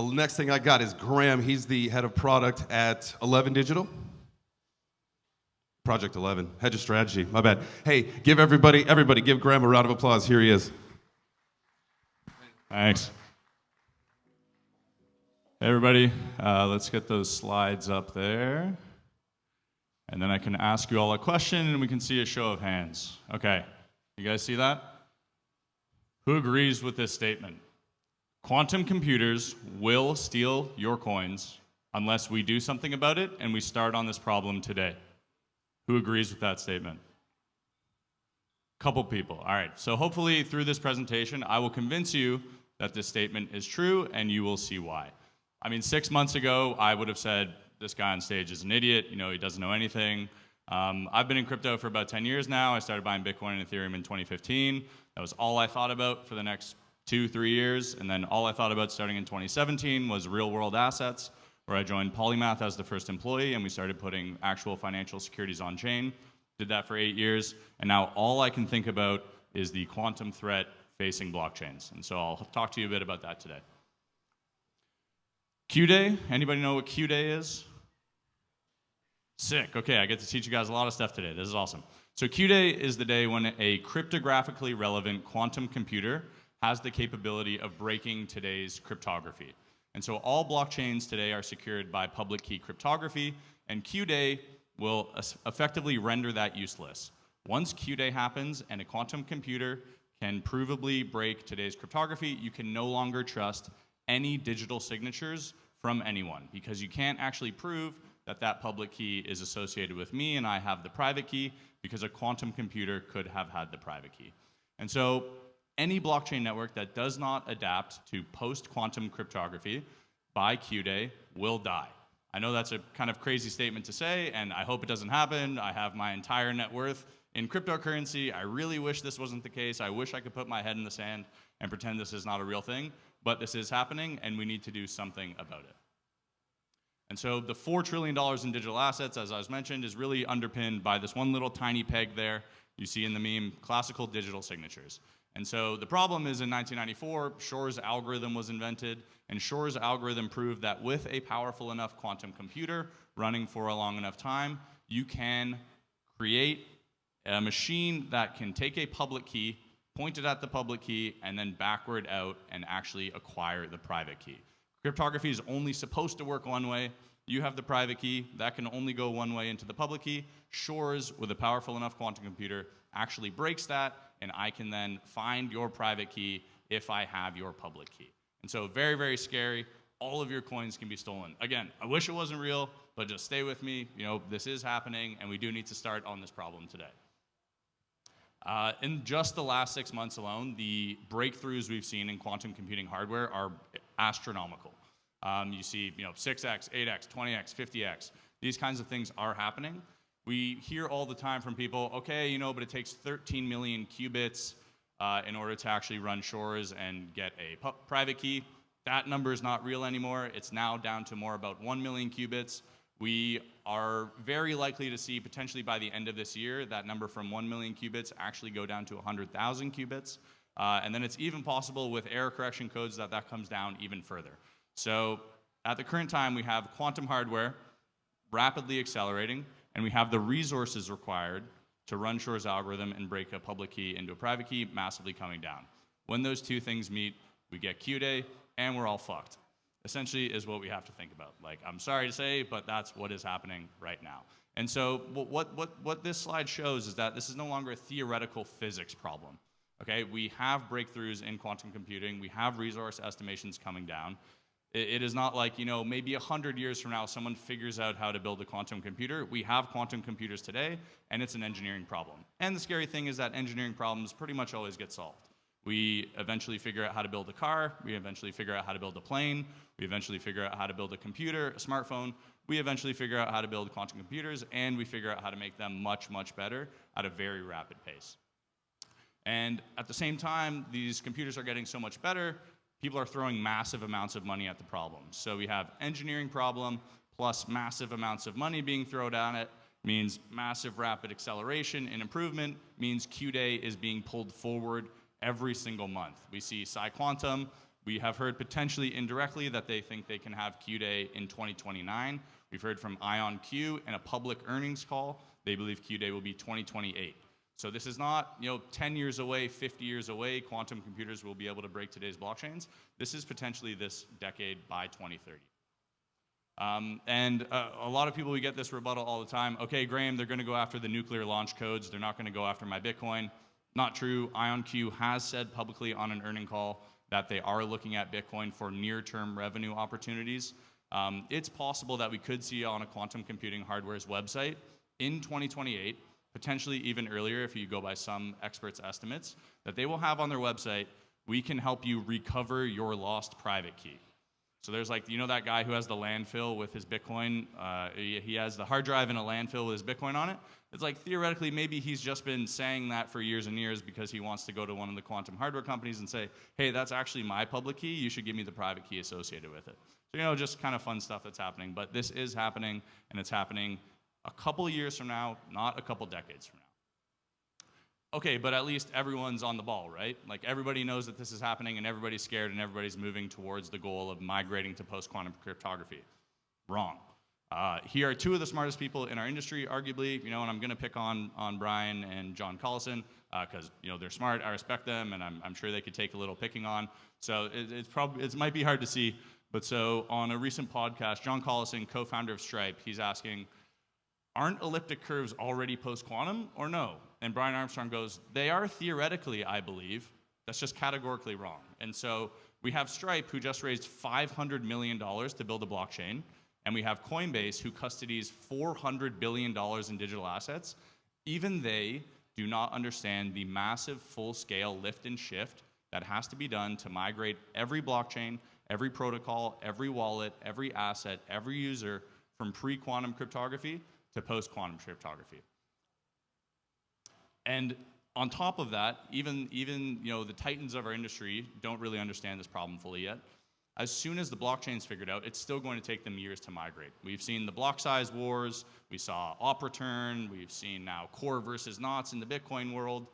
The next thing I got is Graeme. He's the head of product at 11 Digital. Project 11, head of strategy, my bad. Hey, give everybody give Graeme a round of applause. Here he is. Thanks. Hey everybody, let's get those slides up there. And then I can ask you all a question and we can see a show of hands. Okay, you guys see that? Who agrees with this statement? Quantum computers will steal your coins unless we do something about it and we start on this problem today. Who agrees with that statement? Couple people. All right, so hopefully through this presentation, I will convince you that this statement is true and you will see why. I mean, 6 months ago, I would have said, this guy on stage is an idiot, you know, he doesn't know anything. I've been in crypto for about 10 years now. I started buying Bitcoin and Ethereum in 2015. That was all I thought about for the next 2-3 years. And then all I thought about starting in 2017 was real world assets, where I joined Polymath as the first employee and we started putting actual financial securities on chain. Did that for 8 years. And now all I can think about is the quantum threat facing blockchains. And so I'll talk to you a bit about that today. Q-Day, anybody know what Q-Day is? Sick, okay, I get to teach you guys a lot of stuff today. This is awesome. So Q-Day is the day when a cryptographically relevant quantum computer has the capability of breaking today's cryptography. And so all blockchains today are secured by public key cryptography, and Q-Day will effectively render that useless. Once Q-Day happens and a quantum computer can provably break today's cryptography, you can no longer trust any digital signatures from anyone, because you can't actually prove that that public key is associated with me and I have the private key, because a quantum computer could have had the private key. And so any blockchain network that does not adapt to post-quantum cryptography by Q-Day will die. I know that's a kind of crazy statement to say, and I hope it doesn't happen. I have my entire net worth in cryptocurrency. I really wish this wasn't the case. I wish I could put my head in the sand and pretend this is not a real thing, but this is happening, and we need to do something about it. And so the $4 trillion in digital assets, as I was mentioned, is really underpinned by this one little tiny peg there you see in the meme, classical digital signatures. And so the problem is in 1994, Shor's algorithm was invented, and Shor's algorithm proved that with a powerful enough quantum computer running for a long enough time, you can create a machine that can take a public key, point it at the public key, and then backward out and actually acquire the private key. Cryptography is only supposed to work one way. You have the private key, that can only go one way into the public key. Shor's, with a powerful enough quantum computer, actually breaks that, and I can then find your private key if I have your public key. And so very, very scary. All of your coins can be stolen. Again, I wish it wasn't real, but just stay with me. You know, this is happening, and we do need to start on this problem today. In just the last 6 months alone, the breakthroughs we've seen in quantum computing hardware are astronomical. You see, 6x, 8x, 20x, 50x. These kinds of things are happening. We hear all the time from people, okay, but it takes 13 million qubits in order to actually run Shor's and get a private key. That number is not real anymore. It's now down to more about 1 million qubits. We are very likely to see, potentially by the end of this year, that number from 1 million qubits actually go down to 100,000 qubits. And then it's even possible with error correction codes that comes down even further. So at the current time, we have quantum hardware rapidly accelerating, and we have the resources required to run Shor's algorithm and break a public key into a private key massively coming down. When those two things meet, we get Q-Day, and we're all fucked. Essentially is what we have to think about. Like, I'm sorry to say, but that's what is happening right now. And so what this slide shows is that this is no longer a theoretical physics problem. Okay, we have breakthroughs in quantum computing. We have resource estimations coming down. It is not like, maybe 100 years from now, someone figures out how to build a quantum computer. We have quantum computers today, and it's an engineering problem. And the scary thing is that engineering problems pretty much always get solved. We eventually figure out how to build a car. We eventually figure out how to build a plane. We eventually figure out how to build a computer, a smartphone. We eventually figure out how to build quantum computers, and we figure out how to make them much, much better at a very rapid pace. And at the same time, these computers are getting so much better, people are throwing massive amounts of money at the problem. So we have engineering problem plus massive amounts of money being thrown at it, means massive rapid acceleration and improvement, means Q-Day is being pulled forward every single month. We see PsiQuantum We have heard potentially indirectly that they think they can have Q-Day in 2029. We've heard from IonQ in a public earnings call. They believe Q-Day will be 2028. So this is not 10 years away, 50 years away, quantum computers will be able to break today's blockchains. This is potentially this decade by 2030. A lot of people, we get this rebuttal all the time. Okay, Graeme, they're going to go after the nuclear launch codes. They're not going to go after my Bitcoin. Not true. IonQ has said publicly on an earning call that they are looking at Bitcoin for near-term revenue opportunities. It's possible that we could see on a quantum computing hardware's website in 2028, potentially even earlier if you go by some experts' estimates, that they will have on their website, we can help you recover your lost private key. So there's that guy who has the landfill with his Bitcoin. He has the hard drive in a landfill with his Bitcoin on it. It's theoretically, maybe he's just been saying that for years and years because he wants to go to one of the quantum hardware companies and say, hey, that's actually my public key. You should give me the private key associated with it. So, just kind of fun stuff that's happening. But this is happening, and it's happening a couple of years from now, not a couple decades from now. Okay, but at least everyone's on the ball, right? Everybody knows that this is happening, and everybody's scared, and everybody's moving towards the goal of migrating to post-quantum cryptography. Wrong. Here are two of the smartest people in our industry, arguably, and I'm going to pick on Brian and John Collison because they're smart. I respect them, and I'm sure they could take a little picking on. So it might be hard to see, but so on a recent podcast, John Collison, co-founder of Stripe, he's asking, aren't elliptic curves already post-quantum or no? And Brian Armstrong goes, they are theoretically, I believe. That's just categorically wrong. And so we have Stripe, who just raised $500 million to build a blockchain. And we have Coinbase, who custodies $400 billion in digital assets. Even they do not understand the massive full-scale lift and shift that has to be done to migrate every blockchain, every protocol, every wallet, every asset, every user from pre-quantum cryptography to post-quantum cryptography. And on top of that, even the titans of our industry don't really understand this problem fully yet. As soon as the blockchain's figured out, it's still going to take them years to migrate. We've seen the block size wars, we saw op return, we've seen now core versus knots in the Bitcoin world.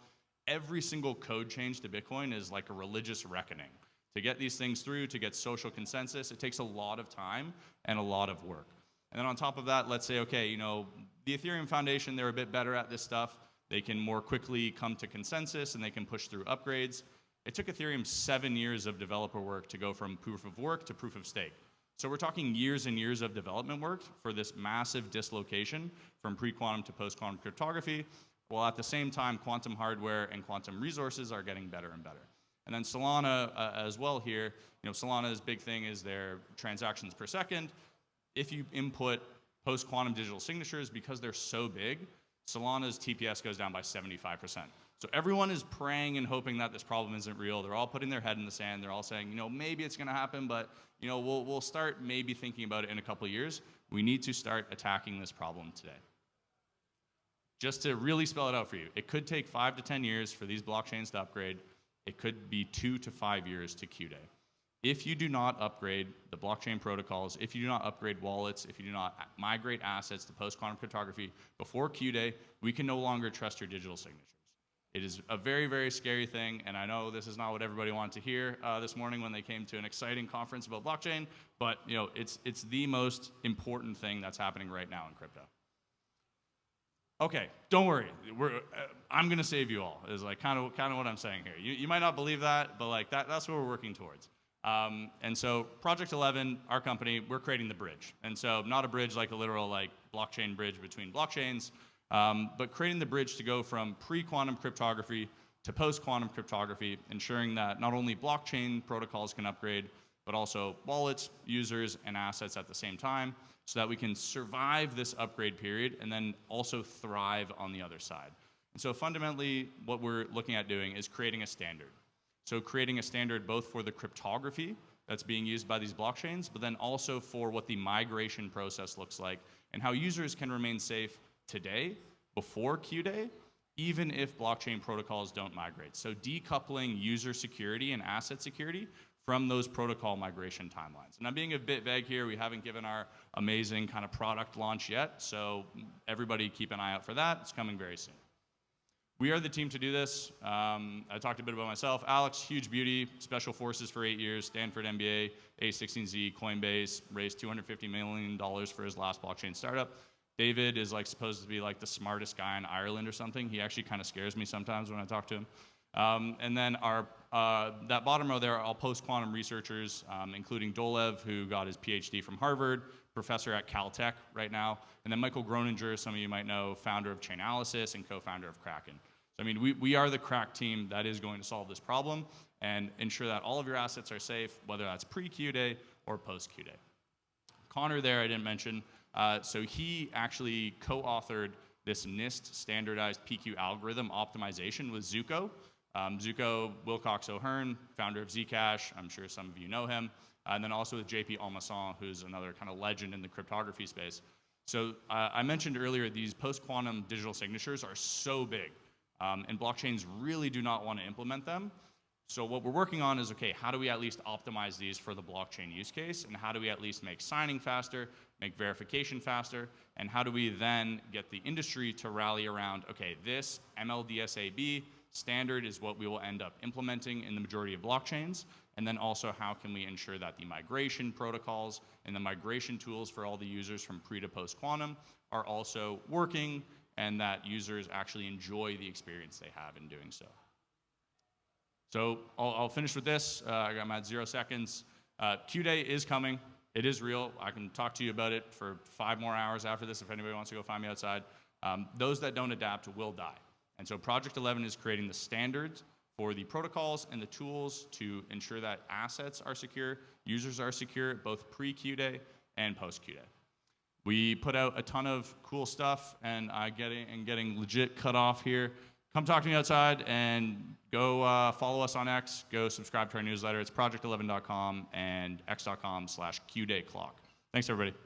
Every single code change to Bitcoin is like a religious reckoning. To get these things through, to get social consensus, it takes a lot of time and a lot of work. And then on top of that, let's say, okay, the Ethereum Foundation, they're a bit better at this stuff. They can more quickly come to consensus and they can push through upgrades. It took Ethereum 7 years of developer work to go from proof of work to proof of stake. So we're talking years and years of development work for this massive dislocation from pre-quantum to post-quantum cryptography, while at the same time, quantum hardware and quantum resources are getting better and better. And then Solana as well here, Solana's big thing is their transactions per second. If you input post-quantum digital signatures, because they're so big, Solana's TPS goes down by 75%. So everyone is praying and hoping that this problem isn't real. They're all putting their head in the sand. They're all saying, maybe it's going to happen, but we'll start maybe thinking about it in a couple of years. We need to start attacking this problem today. Just to really spell it out for you, it could take 5 to 10 years for these blockchains to upgrade. It could be 2 to 5 years to Q-Day. If you do not upgrade the blockchain protocols, if you do not upgrade wallets, if you do not migrate assets to post-quantum cryptography before Q-Day, we can no longer trust your digital signatures. It is a very, very scary thing, and I know this is not what everybody wanted to hear this morning when they came to an exciting conference about blockchain, but it's the most important thing that's happening right now in crypto. Okay, don't worry. I'm going to save you all, is kind of what I'm saying here. You might not believe that, but that's what we're working towards. And so Project 11, our company, we're creating the bridge. And so not a bridge like a literal blockchain bridge between blockchains, but creating the bridge to go from pre-quantum cryptography to post-quantum cryptography, ensuring that not only blockchain protocols can upgrade, but also wallets, users, and assets at the same time, so that we can survive this upgrade period and then also thrive on the other side. And so fundamentally, what we're looking at doing is creating a standard. So creating a standard both for the cryptography that's being used by these blockchains, but then also for what the migration process looks like and how users can remain safe today, before Q-Day, even if blockchain protocols don't migrate. So decoupling user security and asset security from those protocol migration timelines. And I'm being a bit vague here. We haven't given our amazing kind of product launch yet, so everybody keep an eye out for that. It's coming very soon. We are the team to do this. I talked a bit about myself. Alex, huge beauty, special forces for 8 years, Stanford MBA, A16Z, Coinbase, raised $250 million for his last blockchain startup. David is like supposed to be like the smartest guy in Ireland or something. He actually kind of scares me sometimes when I talk to him. And then that bottom row there are all post-quantum researchers, including Dolev, who got his PhD from Harvard, professor at Caltech right now, and then Michael Groninger, some of you might know, founder of Chainalysis and co-founder of Kraken. So, I mean, we are the crack team that is going to solve this problem and ensure that all of your assets are safe, whether that's pre-Q day or post-Q day. Connor there I didn't mention. So he actually co-authored this NIST standardized PQ algorithm optimization with Zuko. Zuko Wilcox O'Hearn, founder of Zcash. I'm sure some of you know him. And then also with JP Almasson, who's another kind of legend in the cryptography space. So I mentioned earlier, these post-quantum digital signatures are so big, and blockchains really do not want to implement them. So what we're working on is, okay, how do we at least optimize these for the blockchain use case, and how do we at least make signing faster, make verification faster, and how do we then get the industry to rally around, okay, this MLDSAB standard is what we will end up implementing in the majority of blockchains, and then also how can we ensure that the migration protocols and the migration tools for all the users from pre to post quantum are also working, and that users actually enjoy the experience they have in doing so. So I'll finish with this. I'm at 0 seconds. Q-Day is coming. It is real. I can talk to you about it for 5 more hours after this if anybody wants to go find me outside. Those that don't adapt will die. And so Project 11 is creating the standards for the protocols and the tools to ensure that assets are secure, users are secure, both pre-Q-Day and post-Q-Day. We put out a ton of cool stuff, and getting legit cut off here. Come talk to me outside, and go follow us on X. Go subscribe to our newsletter. It's project11.com and x.com/QDayClock. Thanks, everybody.